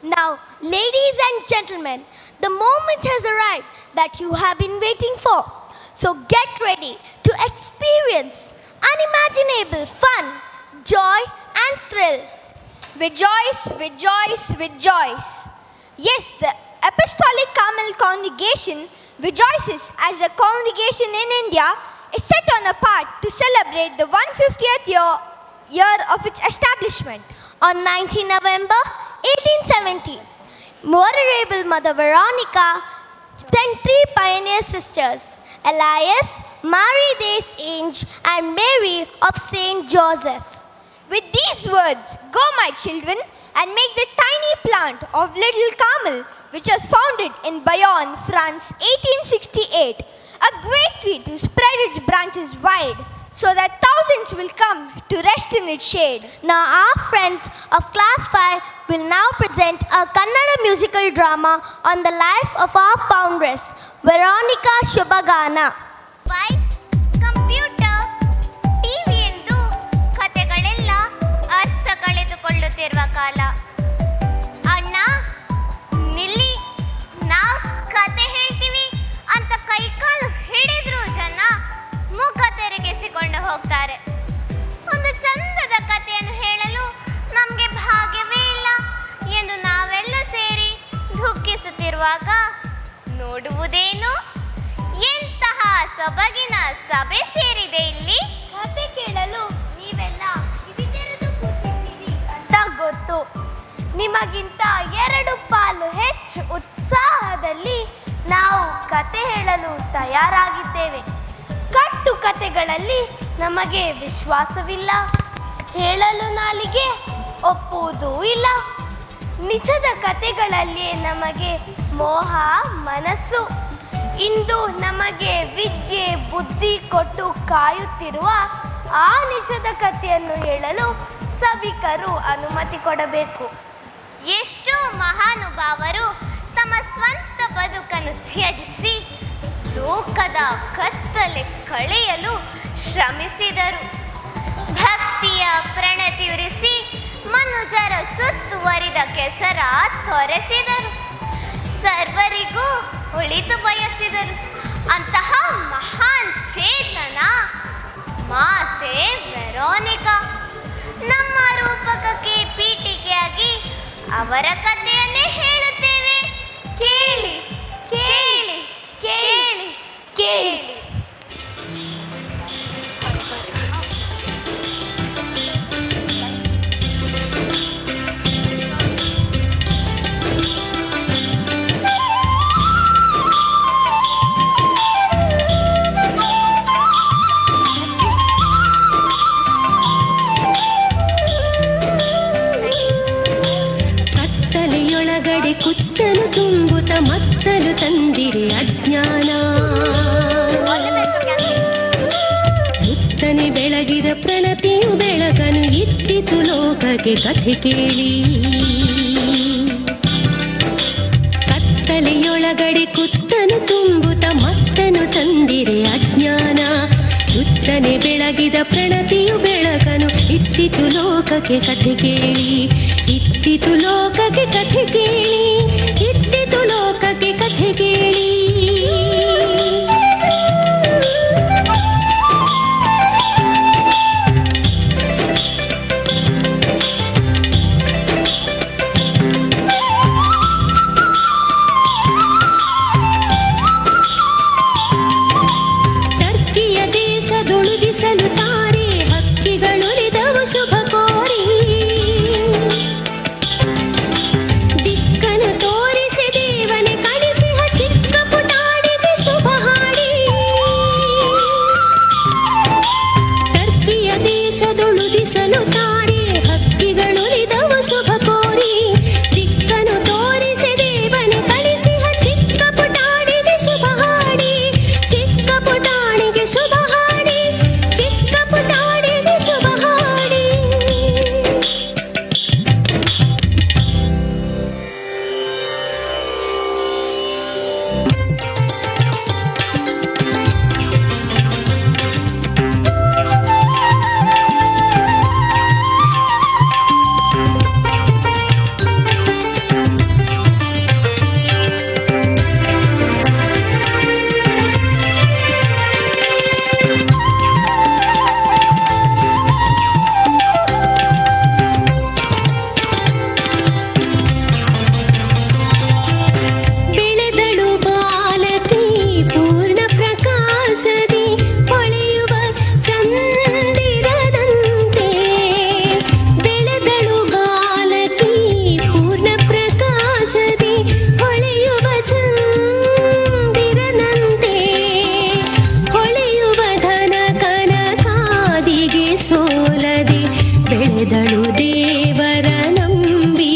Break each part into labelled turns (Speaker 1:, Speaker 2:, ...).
Speaker 1: Now, ladies and gentlemen, the moment has arrived that you have been waiting for. So get ready to experience unimaginable fun, joy, and thrill.
Speaker 2: Rejoice, rejoice, rejoice. Yes, the Apostolic Carmel Congregation rejoices as a congregation in India is set on apart to celebrate the 150th year of its establishment.
Speaker 1: On 19 November 1870, Venerable Mother Veronica sent three pioneer sisters, Elias, Mary Des Ange, and Mary of Saint Joseph.
Speaker 2: With these words, go my children and make the tiny plant of Little Carmel, which was founded in Bayonne, France, 1868, a great tree to spread its branches wide, so that thousands will come to rest in its shade.
Speaker 1: Now our friends of Class 5 will now present a Kannada musical drama on the life of our foundress, Veronica Shubhagana.
Speaker 3: Computer TV ಎಂದು ಕತೆಗಳೆಲ್ಲ ಅರ್ಥ ಕಳೆದುಕೊಳ್ಳುತ್ತಿರುವ ಕಾಲ. ಅಣ್ಣ ನಿಲ್ಲಿ, ನಾವು ಕತೆ ಹೇಳ್ತೀವಿ ಅಂತ ಕೈಕಾಲು ಹಿಡಿದ್ರು ಜನ ಮುಖ ತೆರೆಗೆಸಿಕೊಂಡು ಹೋಗ್ತಾರೆ. ಒಂದು ಚಂದದ ಕಥೆಯನ್ನು ಹೇಳಲು ನಮಗೆ ಭಾಗ್ಯವೇ ಇಲ್ಲ ಎಂದು ನಾವೆಲ್ಲ ಸೇರಿ ದುಃಖಿಸುತ್ತಿರುವಾಗ ನೋಡುವುದೇನು, ಎಂತಹ ಸೊಬಗಿನ ಸಭೆ ಸೇರಿದೆ ಇಲ್ಲಿ.
Speaker 2: ಕತೆ ಕೇಳಲು ನೀವೆಲ್ಲ ಕಿವಿ ತೆರೆದು ಕೂತಿದ್ದೀರಿ ಅಂತ ಗೊತ್ತು. ನಿಮಗಿಂತ 2 ಪಾಲು ಹೆಚ್ಚು ಉತ್ಸಾಹದಲ್ಲಿ ನಾವು ಕತೆ ಹೇಳಲು ತಯಾರಾಗಿದ್ದೇವೆ. ಕಟ್ಟು ಕತೆಗಳಲ್ಲಿ ನಮಗೆ ವಿಶ್ವಾಸವಿಲ್ಲ, ಹೇಳಲು ನಾಲಿಗೆ ಒಪ್ಪುವುದೂ ಇಲ್ಲ. ನಿಜದ ಕತೆಗಳಲ್ಲಿ ನಮಗೆ ಮೋಹ ಮನಸ್ಸು. ಇಂದು ನಮಗೆ ವಿದ್ಯೆ ಬುದ್ಧಿ ಕೊಟ್ಟು ಕಾಯುತ್ತಿರುವ ಆ ನಿಜದ ಕಥೆಯನ್ನು ಹೇಳಲು ಸಭಿಕರು ಅನುಮತಿ ಕೊಡಬೇಕು.
Speaker 3: ಎಷ್ಟೋ ಮಹಾನುಭಾವರು ತಮ್ಮ ಸ್ವಂತ ಬದುಕನ್ನು ತ್ಯಜಿಸಿ ಲೋಕದ ಕತ್ತಲೆ ಕಳೆಯಲು ಶ್ರಮಿಸಿದರು. ಭಕ್ತಿಯ ಪ್ರಣತಿಯುರಿಸಿ ಮನುಜರ ಸುತ್ತುವರಿದ ಕೆಸರ ತೊರೆಸಿದರು. ಸರ್ವರಿಗೂ ಒಳಿತು ಬಯಸಿದರು. ಅಂತಹ ಮಹಾನ್ ಚೇತನ ಮಾತೆ ವೆರೋನಿಕಾ. ನಮ್ಮ ರೂಪಕಕ್ಕೆ ಪೀಠಿಕೆಯಾಗಿ ಅವರ ಕಥೆಯನ್ನೇ ಹೇಳುತ್ತೇವೆ.
Speaker 2: ಕೇಳಿ ಕೇಳಿ ಕೇಳಿ ಕೇಳಿ.
Speaker 4: ಕುತ್ತಲು ತುಂಬುತ್ತ ಮತ್ತಲು ತಂದಿರೆ ಅಜ್ಞಾನ. ಮುತ್ತನೆ ಬೆಳಗಿದ ಪ್ರಣತಿಯು ಬೆಳಕನು ಇತ್ತಿತು ಲೋಕಕ್ಕೆ ಕಥೆ ಕೇಳಿ. ಕತ್ತಲೆಯೊಳಗಡೆ ಕುತ್ತನು ತುಂಬುತ್ತ ಮತ್ತನು ತಂದಿರೆ ಅಜ್ಞಾನ. ಮುತ್ತನೆ ಬೆಳಗಿದ ಪ್ರಣತಿಯು ಬೆಳಕನು ಇತ್ತಿತು ಲೋಕಕ್ಕೆ ಕಥೆ ಕೇಳಿ. ಇತ್ತಿತು ಲೋಕಕ್ಕೆ ಕಥೆ ಕೇಳಿ, ಇತ್ತಿತು ಲೋಕಕ್ಕೆ ಕಥೆ ಕೇಳಿ. ಟರ್ಕಿಯ ದೇಶದುಳಿದಿಸಲು ತಾರೆ ಹಕ್ಕಿಗಳುಳಿದವು ಶುಭ ಕೋರಿ. ದಿಕ್ಕನು ತೋರಿಸಿ ದೇವನೇ ಕಳಿಸಿಹ ಚಿಕ್ಕ ಬೆಳೆದಳು ದೇವರ ನಂಬಿ,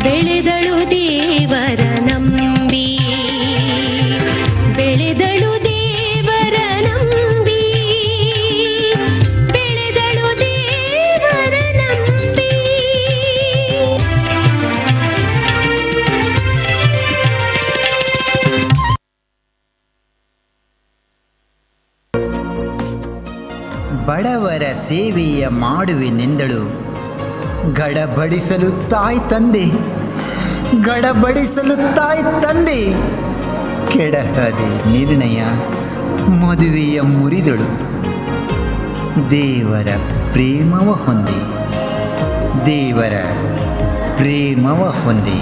Speaker 4: ಬೆಳೆದಳು ದೇವರ ನಂಬಿ, ಬೆಳೆದಳು ದೇವರ ನಂಬಿ, ಬೆಳೆದಳು ದೇವರ ನಂಬಿ.
Speaker 5: ಬಡವರ ಸೇವೆಯ ಮಾಡುವೆನೆಂದಳು, ಗಡಬಡಿಸಲು ತಾಯಿ ತಂದೆ, ಗಡಬಡಿಸಲು ತಾಯಿ ತಂದೆ, ಕೆಡಹದೆ ನಿರ್ಣಯ ಮದುವೆಯ ಮುರಿದಳು. ದೇವರ ಪ್ರೇಮವ ಹೊಂದಿ, ದೇವರ ಪ್ರೇಮವ ಹೊಂದಿ.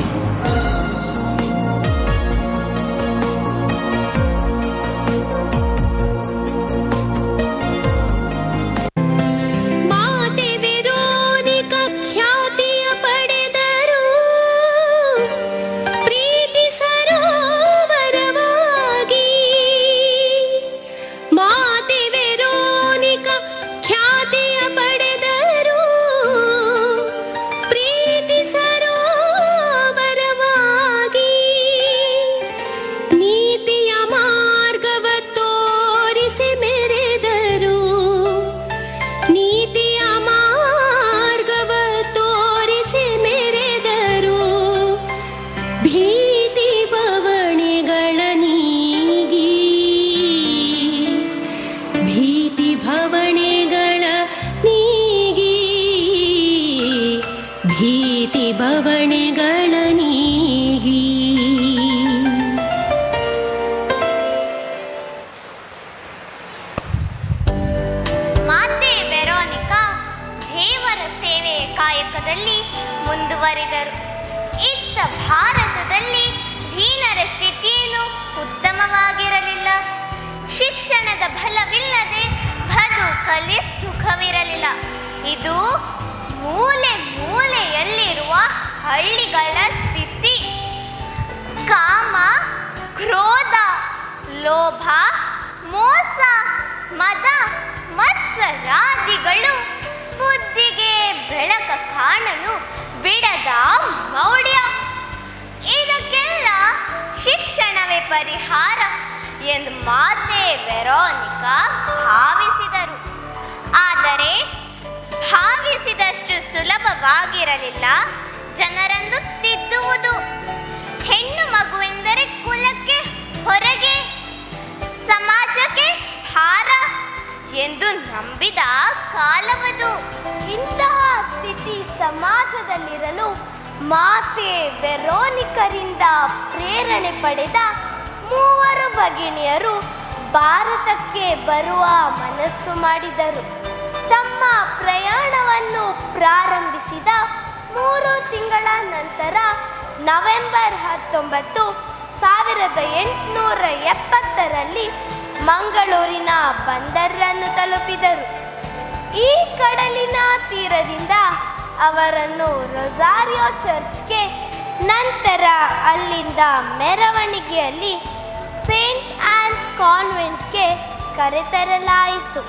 Speaker 4: ಮಾತೆ ವೆರೋನಿಕ ಖ್ಯಾತಿಯ ಪಡೆದರು, ಪ್ರೀತಿ ಸರೋವರವಾಗಿ. ಮಾತೆ ವೆರೋನಿಕ ಖ್ಯಾತಿಯ ಪಡೆದರು, ಪ್ರೀತಿ ಸರೋವರವಾಗಿ. ನೀತಿಯ ಮಾರ್ಗವ ತೋರಿಸಿ ಮೆರೆದರು, ನೀತಿಯ ಮಾರ್ಗವ ತೋರಿಸಿ ಮೆರೆದರು. ಭೀತಿ ಭವಣೆಗಳ ನೀಗಿ, ಭೀತಿ ಭವಣೆಗಳ ನೀಗಿ, ಭೀತಿ ಭವಣೆಗಳ ನೀಗಿ.
Speaker 3: ಮಾತೆ ವೆರೋನಿಕಾ ದೇವರ ಸೇವೆಯ ಕಾಯಕದಲ್ಲಿ ಮುಂದುವರಿದರು. ಇತ್ತ ಭಾರತದಲ್ಲಿ ದೀನರ ಸ್ಥಿತಿಯೇನು ಉತ್ತಮವಾಗಿರಲಿಲ್ಲ. ಶಿಕ್ಷಣದ ಬಲವಿಲ್ಲದೆ ಬದುಕಲಿ ಸುಖವಿರಲಿಲ್ಲ. ಇದು ಮೂಲೆ ಮೂಲೆಯಲ್ಲಿರುವ ಹಳ್ಳಿಗಳ ಸ್ಥಿತಿ. ಕಾಮ, ಕ್ರೋಧ, ಲೋಭ, ಮೋಸ, ಮದ, ಮತ್ಸರಾದಿಗಳು ಬುದ್ಧಿಗೆ ಬೆಳಕ ಕಾಣಲು ಬಿಡದ ಮೌಢ್ಯ. ಇದಕ್ಕೆಲ್ಲ ಶಿಕ್ಷಣವೇ ಪರಿಹಾರ ಎಂದು ಮಾತೆ ವೆರೋನಿಕಾ ಭಾವಿಸಿದರು. ಆದರೆ ಭಾವಿಸಿದಷ್ಟು ಸುಲಭವಾಗಿರಲಿಲ್ಲ ಜನರನ್ನು ತಿದ್ದುವುದು. ಹೆಣ್ಣು ಮಗುವೆಂದರೆ ಕುಲಕ್ಕೆ ಹೊರಗೆ, ಸಮಾಜಕ್ಕೆ ಭಾರ ಎಂದು ನಂಬಿದ ಕಾಲವದು.
Speaker 1: ಇಂತಹ ಸ್ಥಿತಿ ಸಮಾಜದಲ್ಲಿರಲು ಮಾತೆ ವೆರೋನಿಕರಿಂದ ಪ್ರೇರಣೆ ಪಡೆದ 3 ಭಗಿನಿಯರು ಭಾರತಕ್ಕೆ ಬರುವ ಮನಸ್ಸು ಮಾಡಿದರು. ತಮ್ಮ ಪ್ರಯಾಣವನ್ನು ಪ್ರಾರಂಭಿಸಿದ 3 ತಿಂಗಳ ನಂತರ ನವೆಂಬರ್ 19, 1870ರಲ್ಲಿ ಮಂಗಳೂರಿನ ಬಂದರನ್ನು ತಲುಪಿದರು. ಈ ಕಡಲಿನ ತೀರದಿಂದ ಅವರನ್ನು ರೊಸಾರಿಯೋ ಚರ್ಚ್ಗೆ, ನಂತರ ಅಲ್ಲಿಂದ ಮೆರವಣಿಗೆಯಲ್ಲಿ ಸೇಂಟ್ ಆನ್ಸ್ ಕಾನ್ವೆಂಟ್ಗೆ ಕರೆತರಲಾಯಿತು.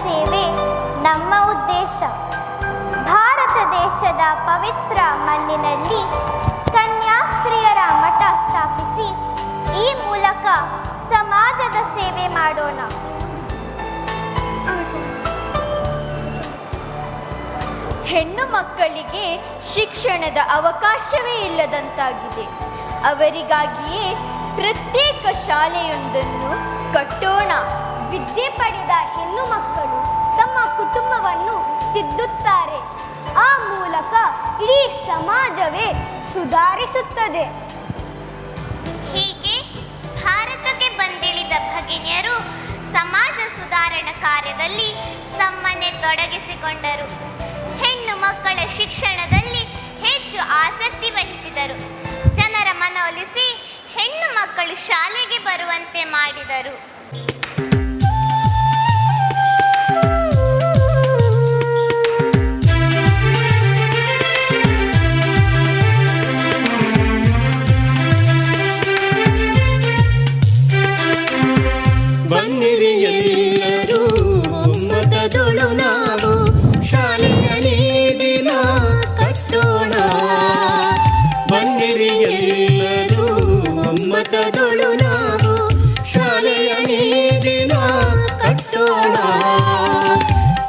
Speaker 1: ಸೇವೆ ನಮ್ಮ ಉದ್ದೇಶ. ಭಾರತ ದೇಶದ ಪವಿತ್ರ ಮಣ್ಣಿನಲ್ಲಿ ಕನ್ಯಾಸ್ತ್ರೀಯರ ಮಠ ಸ್ಥಾಪಿಸಿ ಈ ಮೂಲಕ ಸಮಾಜದ ಸೇವೆ ಮಾಡೋಣ.
Speaker 2: ಹೆಣ್ಣು ಮಕ್ಕಳಿಗೆ ಶಿಕ್ಷಣದ ಅವಕಾಶವೇ ಇಲ್ಲದಂತಾಗಿದೆ. ಅವರಿಗಾಗಿಯೇ ಪ್ರತ್ಯೇಕ ಶಾಲೆಯೊಂದನ್ನು ಕಟ್ಟೋಣ.
Speaker 1: ವಿದ್ಯೆ ಪಡೆದ ಹೆಣ್ಣು ಮಕ್ಕಳು ತಮ್ಮ ಕುಟುಂಬವನ್ನು ತಿದ್ದುತ್ತಾರೆ. ಆ ಮೂಲಕ ಇಡೀ ಸಮಾಜವೇ ಸುಧಾರಿಸುತ್ತದೆ.
Speaker 3: ಹೀಗೆ ಭಾರತಕ್ಕೆ ಬಂದಿಳಿದ ಭಗಿನಿಯರು ಸಮಾಜ ಸುಧಾರಣಾ ಕಾರ್ಯದಲ್ಲಿ ತಮ್ಮನ್ನೇ ತೊಡಗಿಸಿಕೊಂಡರು. ಹೆಣ್ಣು ಮಕ್ಕಳ ಶಿಕ್ಷಣದಲ್ಲಿ ಹೆಚ್ಚು ಆಸಕ್ತಿ ವಹಿಸಿದರು. ಜನರ ಮನವೊಲಿಸಿ ಹೆಣ್ಣು ಮಕ್ಕಳು ಶಾಲೆಗೆ ಬರುವಂತೆ ಮಾಡಿದರು.
Speaker 4: ಬನ್ನಿರಿ ಎಲ್ಲರೂ ಒಮ್ಮತದೊಳು ನಾವು ಶಾಲೆಯಲ್ಲಿ ದಿನ ಕಟ್ಟೋಣ. ಬನ್ನಿರಿ ಎಲ್ಲರೂ ಒಮ್ಮತದೊಳು ನಾವು ಶಾಲೆಯಲ್ಲಿ ದಿನ ಕಟ್ಟೋಣ.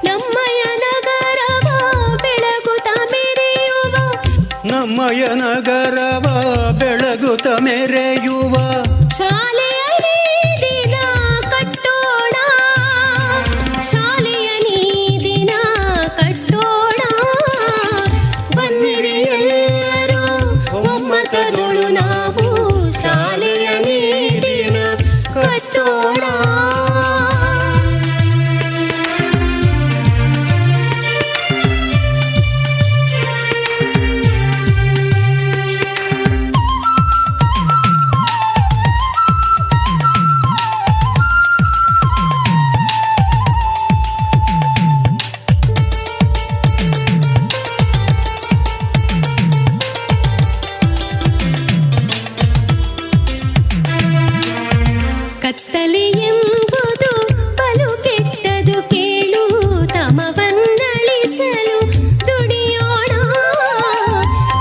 Speaker 4: ನಮ್ಮಯ ನಗರವ ಬೆಳಗುತ್ತ ಮೆರೆಯುವ, ನಮ್ಮಯ ನಗರವ ಬೆಳಗುತ್ತ ಮೆರೆಯುವ ಶಾಲೆಯಲ್ಲಿ ದಿನ ಕಟ್ಟೋಣ. ಶಾಲೆಯ ನೀ ದಿನ ಕಟ್ಟೋಣ. ಬನ್ನಿರಿ ಎಲ್ಲರೂ ಒಮ್ಮತದೊಳು ನಾವು ಶಾಲೆಯ ನೀ ದಿನ ಕಟ್ಟೋಣ. ಕತ್ತಲೆ ಎಂಬುದು ಬಲು ಕೆಟ್ಟದು ಕೇಳು, ತಮವನ್ನಳಿಸಲು ದುಡಿಯೋಣ.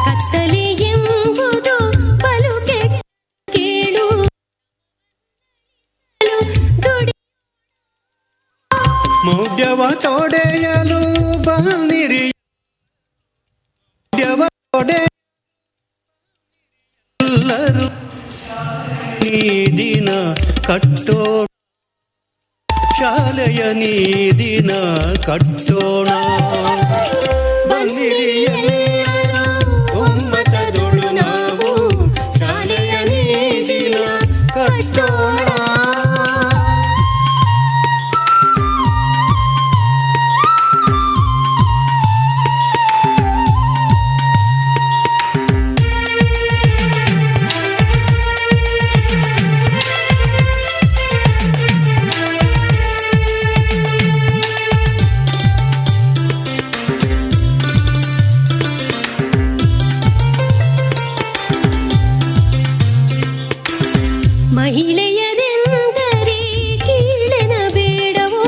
Speaker 4: ಕತ್ತಲೆ ಎಂಬುದು ಬಲು ಕೆಟ್ಟ ಕೇಳು, ದುಡಿ ಮೌಢ್ಯವ ತೊಡೆಯಲು ಬನ್ನಿರಿ. ಮೌಢ್ಯವ ತೊಡೆಯಲ್ಲರೂ ನೀ ದಿನ ಕಟ್ಟೋಣ. ಶಾಲೆಯ ನೀ ದಿನ ಕಟ್ಟೋಣ. ಬನ್ನಿರಿ ಎಲ್ಲರೂ ಒಮ್ಮತದೊಳು ನಾವು ಶಾಲೆಯ ನೀ ದಿನ ಕಟ್ಟೋಣ. ಮಹಿಳೆಯರೆಂದರೆ ಕೀಳನ ಬೇಡವೋ,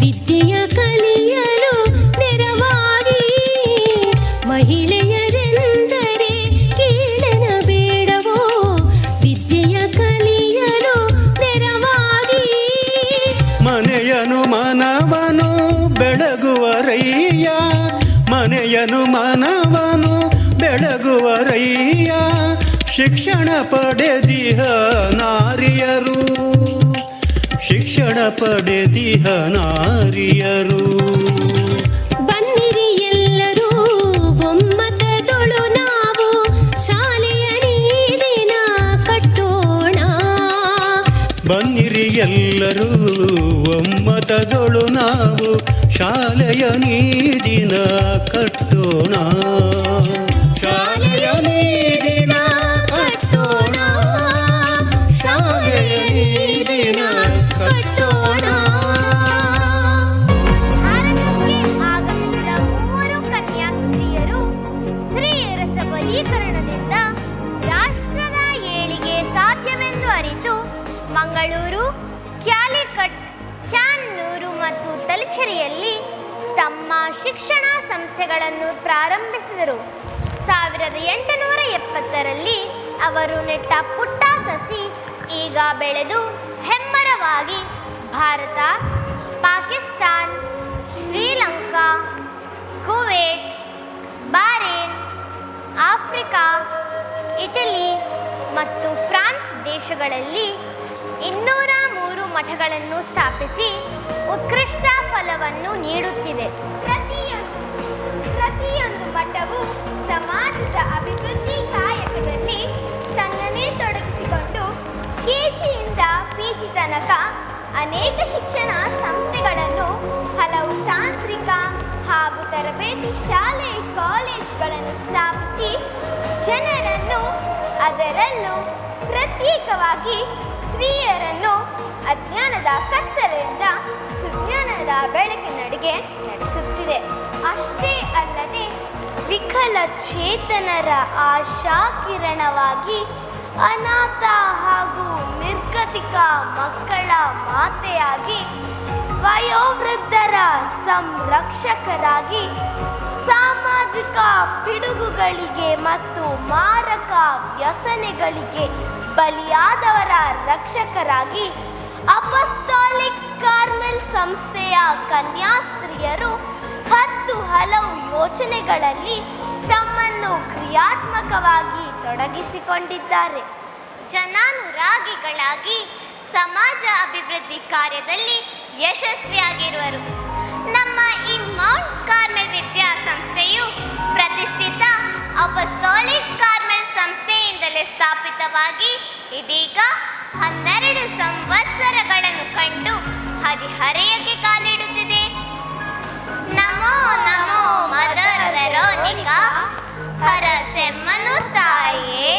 Speaker 4: ವಿದ್ಯೆಯ ಕಲಿಯಲು ನೆರವಾಗಿ. ಮಹಿಳೆಯರೆಂದರೆ ಕೀಳನ ಬೇಡವೋ, ವಿದ್ಯೆಯ ಕಲಿಯಲು ನೆರವಾಗಿ. ಮನೆಯನು ಮನವನು ಬೆಳಗುವರಯ್ಯ, ಮನೆಯನು ಮನವನು ಬೆಳಗುವರಯ್ಯ. ಶಿಕ್ಷಣ ಪಡೆದಿಹ ನಾರಿಯರು, ಶಿಕ್ಷಣ ಪಡೆದಿಹ ನಾರಿಯರು. ಬನ್ನಿರಿ ಎಲ್ಲರೂ ಒಮ್ಮತದೊಳು ನಾವು ಶಾಲೆಯ ನೀ ದಿನ ಕಟ್ಟೋಣ. ಬನ್ನಿರಿ ಎಲ್ಲರೂ ಒಮ್ಮತದೊಳು ನಾವು ಶಾಲೆಯ ನೀ ದಿನ ಕಟ್ಟೋಣ. ಶಾಲೆಯ ನೀ ದಿನ ಕಟ್ಟೋಣ. ಶಾಲೆಯ ನೀ ದಿನ ಕಟ್ಟೋಣ.
Speaker 1: ಭಾರತಕ್ಕೆ ಆಗಮಿಸಿದ 3 ಕನ್ಯಾಸ್ತ್ರೀಯರು ಸ್ತ್ರೀಯರ ಸಬಲೀಕರಣದಿಂದ ರಾಷ್ಟ್ರದ ಏಳಿಗೆ ಸಾಧ್ಯವೆಂದು ಅರಿತು ಮಂಗಳೂರು, ಕ್ಯಾಲಿಕಟ್, ಕ್ಯಾನ್ನೂರು ಮತ್ತು ತಲಚೇರಿಯಲ್ಲಿ ತಮ್ಮ ಶಿಕ್ಷಣ ಸಂಸ್ಥೆಗಳನ್ನು ಪ್ರಾರಂಭಿಸಿದರು. 1870ರಲ್ಲಿ ಅವರು ನೆಟ್ಟ ಪುಟ್ಟ ಸಸಿ ಈಗ ಬೆಳೆದು ಹೆಮ್ಮರವಾಗಿ Bharat, Pakistan, Sri Lanka, Kuwait, Bahrain, Africa, Italy
Speaker 3: ಮತ್ತು ಫ್ರಾನ್ಸ್ ದೇಶಗಳಲ್ಲಿ 203 ಮಠಗಳನ್ನು ಸ್ಥಾಪಿಸಿ ಉತ್ಕೃಷ್ಟ ಫಲವನ್ನು ನೀಡುತ್ತಿದೆ.
Speaker 2: ಪ್ರತಿಯೊಂದು ಮಠವು ಸಮಾಜದ ಅಭಿವೃದ್ಧಿ ಕಾಯಕದಲ್ಲಿ ತನ್ನನ್ನೇ ತೊಡಗಿಸಿಕೊಂಡು ಕೆಜಿಯಿಂದ ಪಿಜಿ ತನಕ ಅನೇಕ ಶಿಕ್ಷಣ ಸಂಸ್ಥೆಗಳನ್ನು, ಹಲವು ತಾಂತ್ರಿಕ ಹಾಗೂ ತರಬೇತಿ ಶಾಲೆ ಕಾಲೇಜುಗಳನ್ನು ಸ್ಥಾಪಿಸಿ ಜನರನ್ನು, ಅದರಲ್ಲೂ ಪ್ರತ್ಯೇಕವಾಗಿ ಸ್ತ್ರೀಯರನ್ನು ಅಜ್ಞಾನದ ಕತ್ತಲೆಯಿಂದ ಸುಜ್ಞಾನದ ಬೆಳಕಿನಡೆಗೆ ನಡೆಸುತ್ತಿದೆ.
Speaker 1: ಅಷ್ಟೇ ಅಲ್ಲದೆ ವಿಕಲಚೇತನರ ಆಶಾಕಿರಣವಾಗಿ, ಅನಾಥ ಹಾಗೂ ನಿರ್ಗತಿಕ ಮಕ್ಕಳ ಮಾತೆಯಾಗಿ, ವಯೋವೃದ್ಧರ ಸಂರಕ್ಷಕರಾಗಿ, ಸಾಮಾಜಿಕ ಪಿಡುಗುಗಳಿಗೆ ಮತ್ತು ಮಾರಕ ವ್ಯಸನೆಗಳಿಗೆ ಬಲಿಯಾದವರ ರಕ್ಷಕರಾಗಿ ಅಪೊಸ್ಟಾಲಿಕ್ ಕಾರ್ಮೆಲ್ ಸಂಸ್ಥೆಯ ಕನ್ಯಾಸ್ತ್ರೀಯರು 10 ಹಲವು ಯೋಜನೆಗಳಲ್ಲಿ ತಮ್ಮನ್ನು ಕ್ರಿಯಾತ್ಮಕವಾಗಿ ತೊಡಗಿಸಿಕೊಂಡಿದ್ದಾರೆ.
Speaker 3: ಜನಾನುರಾಗಿಗಳಾಗಿ ಸಮಾಜ ಅಭಿವೃದ್ಧಿ ಕಾರ್ಯದಲ್ಲಿ ಯಶಸ್ವಿಯಾಗಿರುವರು. ನಮ್ಮ ಈ ಮೌಂಟ್ ಕಾರ್ಮೆಲ್ ವಿದ್ಯಾಸಂಸ್ಥೆಯು ಪ್ರತಿಷ್ಠಿತ ಅಪೊಸ್ಟಾಲಿಕ್ ಕಾರ್ಮೆಲ್ ಸಂಸ್ಥೆಯಿಂದಲೇ ಸ್ಥಾಪಿತವಾಗಿ ಇದೀಗ 12 ಸಂವತ್ಸರಗಳನ್ನು ಕಂಡು ಹದಿಹರೆಯಕ್ಕೆ ಕಾಲಿಡುತ್ತಿದೆ. ನಮೋ ನಮೋ ಮದರ್ ವೆರೋನಿಕಾ, ಹರಸೆಮ್ಮನು ತಾಯೇ.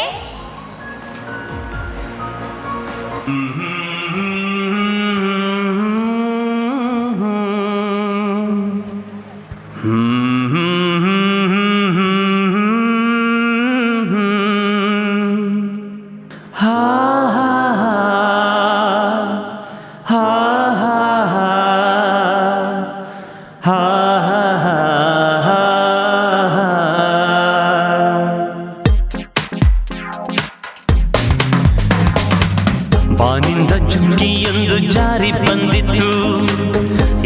Speaker 6: ಬಾನಿಂದ ಚುಕ್ಕಿಯೊಂದು ಜಾರಿ ಬಂದಿತ್ತು,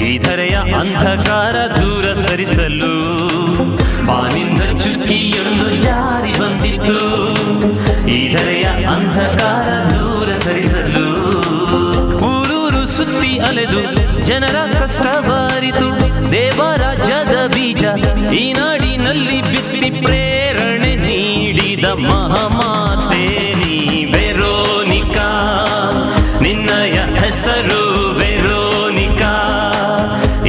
Speaker 6: ಈ ಧರೆಯ ಅಂಧಕಾರ ದೂರ ಸರಿಸಲು. ಬಾನಿಂದ ಚುಕ್ಕಿಯೊಂದು ಜಾರಿ ಬಂದಿತ್ತು, ಈ ಧರೆಯ ಅಂಧಕಾರ ದೂರ ಸರಿಸಲು. ಊರೂರು ಸುತ್ತಿ ಅಲೆದು ಜನರ ಕಷ್ಟವಾರಿತು, ದೇವರಾಜ್ಯದ ಬೀಜ ಈ ನಾಡಿನಲ್ಲಿ ಬಿತ್ತಿ ಪ್ರೇರಣೆ ನೀಡಿದ ಮಹಾಮಾತೆ ನೀ ವೆರೋನಿಕಾ. ನಿನ್ನಯ ಹೆಸರು ವೆರೋನಿಕಾ,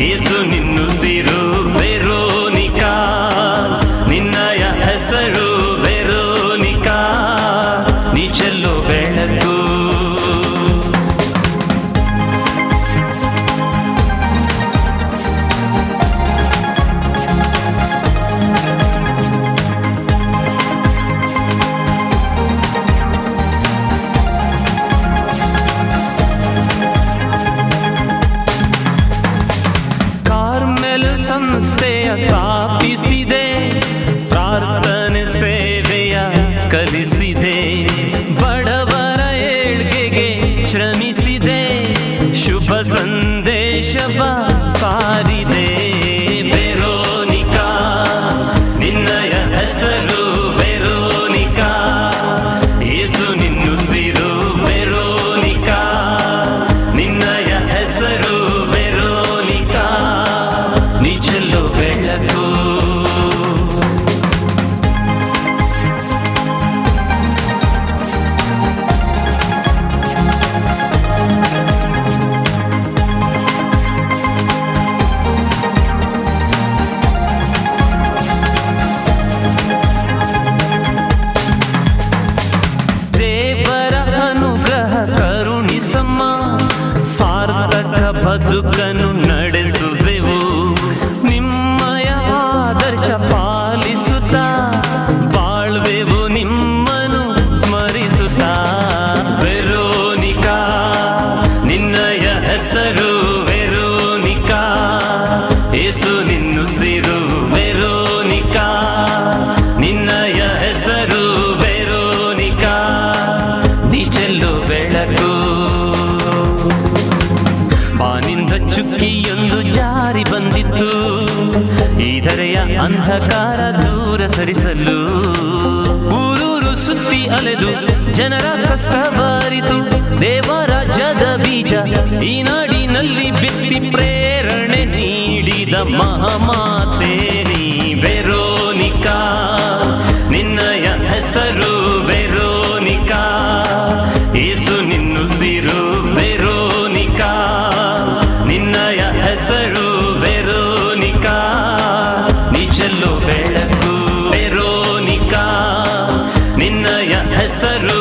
Speaker 6: ಯೇಸು ನಿನ್ನುಸಿರು ವೆರೋನಿಕಾ. ನಿನ್ನಯ ಹೆಸರು ವೆರೋನಿಕಾ, ನೀ ಚೆಲ್ಲೋ ಬೆಳಕು. ಸಂಸ್ಥೆಯ ಸ್ಥಾಪಿಸಿದೆ, ಪ್ರಾರ್ಥನೆ ಸೇವೆಯ ಕಲಿಸಿದೆ, ಬಡವರ ಏಳ್ಗೆಗೆ ಶ್ರಮಿಸಿದೆ, ಶುಭ ಸಂದೇಶವ ಸಾರಿದೆ. ವೆರೋನಿಕಾ, ನಿನ್ನಯ ಹೆಸರು ವೆರೋನಿಕಾ, ಯೇಸು ನಿನ್ನುಸಿರು ವೆರೋನಿಕಾ. ನಿನ್ನಯ ಹೆಸರು ವೆರೋನಿಕಾ, ನೀ ಚೆಲ್ಲೋ ಬೆಳಕು. ದೇವರ ಅನುಗ್ರಹ ಕರುಣಿಸಮ್ಮ, ಸಾರ್ಥಕ ಬದುಕನ್ನು ನಡೆಸುವೆವು. ನಿಮ್ಮಯ ಆದರ್ಶ ಪಾಲಿಸುತ್ತಾ ಬಾಳ್ವೆವು, ನಿಮ್ಮನ್ನು ಸ್ಮರಿಸುತ್ತಾ. ವೆರೋನಿಕಾ, ನಿನ್ನಯ ಹೆಸರು ವೆರೋನಿಕಾ, ಯೇಸು ನಿನ್ನುಸಿರು ವೆರೋನಿಕಾ. ನಿನ್ನಯ ಹೆಸರು ವೆರೋನಿಕಾ, ನೀ ಚೆಲ್ಲೋ ಬೆಳಕು. ಬಾನಿಂದ ಚುಕ್ಕಿಯೊಂದು ಜಾರಿ ಬಂದಿತ್ತು, ಈ ಧರೆಯ ಅಂಧಕಾರ ದೂರ ಸರಿಸಲು. ಊರೂರು ಸುತ್ತಿ ಅಲೆದು ಜನರ ಕಷ್ಟವಾರಿತು ದೇವರಾಜ್ಯದ ಬೀಜ ಈ ನಾಡಿನಲ್ಲಿ ಬಿತ್ತಿ ಪ್ರೇರಣೆ ನೀಡಿದ ಮಹಾಮಾತೆ ನೀ ವೆರೋನಿಕಾ, ನಿನ್ನಯ ಹೆಸರು ವೆರೋನಿಕಾ, ಯೇಸು ನಿನ್ನುಸಿರು ವೆರೋನಿಕಾ, ನಿನ್ನಯ ಹೆಸರು ವೆರೋನಿಕಾ, ನಿಜಲು ಬೆಳಕು ವೆರೋನಿಕಾ, ನಿನ್ನಯ ಹೆಸರು